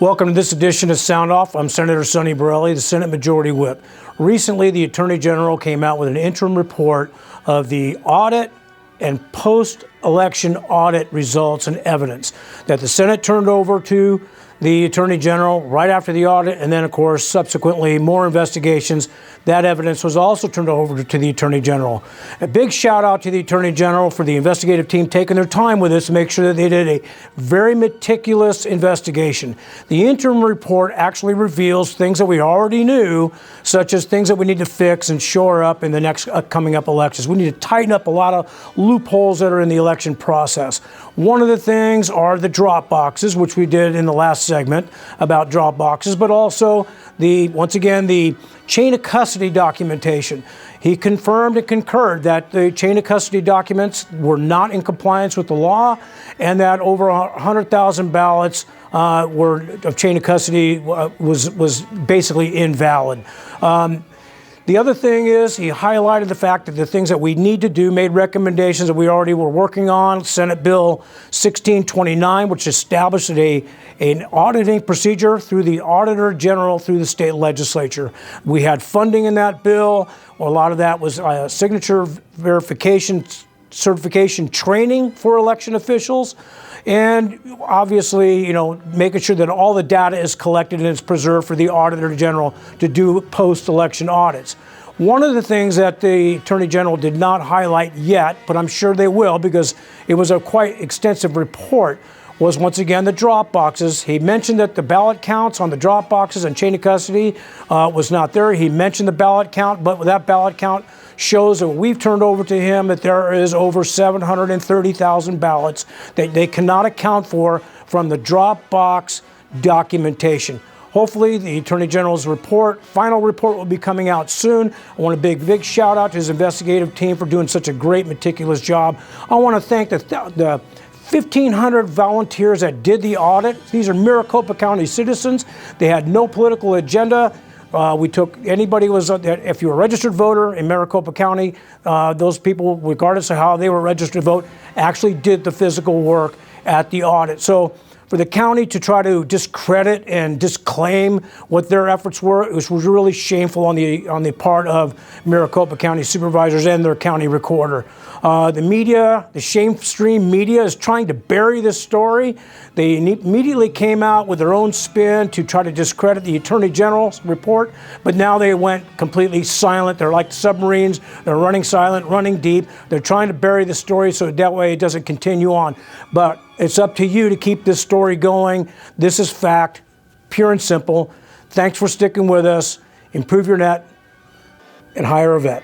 Welcome to this edition of Sound Off. I'm Senator Sonny Borrelli, the Senate Majority Whip. Recently, the Attorney General came out with an interim report of the audit and post-election audit results and evidence that the Senate turned over to the Attorney General right after the audit, and then, of course, subsequently more investigations. That evidence was also turned over to the Attorney General. A big shout out to the Attorney General for the investigative team taking their time with this to make sure that they did a very meticulous investigation. The interim report actually reveals things that we already knew, such as things that we need to fix and shore up in the next coming up elections. We need to tighten up a lot of loopholes that are in the election process. One of the things are the drop boxes, which we did in the last segment about drop boxes, but also once again the chain of custody documentation. He confirmed and concurred that the chain of custody documents were not in compliance with the law, and that over 100,000 ballots of chain of custody was basically invalid. The other thing is he highlighted the fact that the things that we need to do, made recommendations that we already were working on. Senate Bill 1629, which established an auditing procedure through the Auditor General through the state legislature. We had funding in that bill. A lot of that was signature verification, certification training for election officials. And obviously, making sure that all the data is collected and is preserved for the Auditor General to do post-election audits. One of the things that the Attorney General did not highlight yet, but I'm sure they will because it was a quite extensive report, was once again the drop boxes. He mentioned that the ballot counts on the drop boxes and chain of custody was not there. He mentioned the ballot count, but that ballot count shows that we've turned over to him that there is over 730,000 ballots that they cannot account for from the drop box documentation. Hopefully, the Attorney General's final report will be coming out soon. I want a big shout out to his investigative team for doing such a great, meticulous job. I want to thank the 1,500 volunteers that did the audit. These are Maricopa County citizens. They had no political agenda. We took anybody if you were a registered voter in Maricopa County, those people, regardless of how they were registered to vote, actually did the physical work at the audit. So for the county to try to discredit and disclaim what their efforts were, it was really shameful on the part of Maricopa County supervisors and their county recorder. The media, the shame-stream media, is trying to bury this story. They immediately came out with their own spin to try to discredit the Attorney General's report, but now they went completely silent. They're like submarines. They're running silent, running deep. They're trying to bury the story so that way it doesn't continue on. But it's up to you to keep this story going. This is fact, pure and simple. Thanks for sticking with us. Improve your net and hire a vet.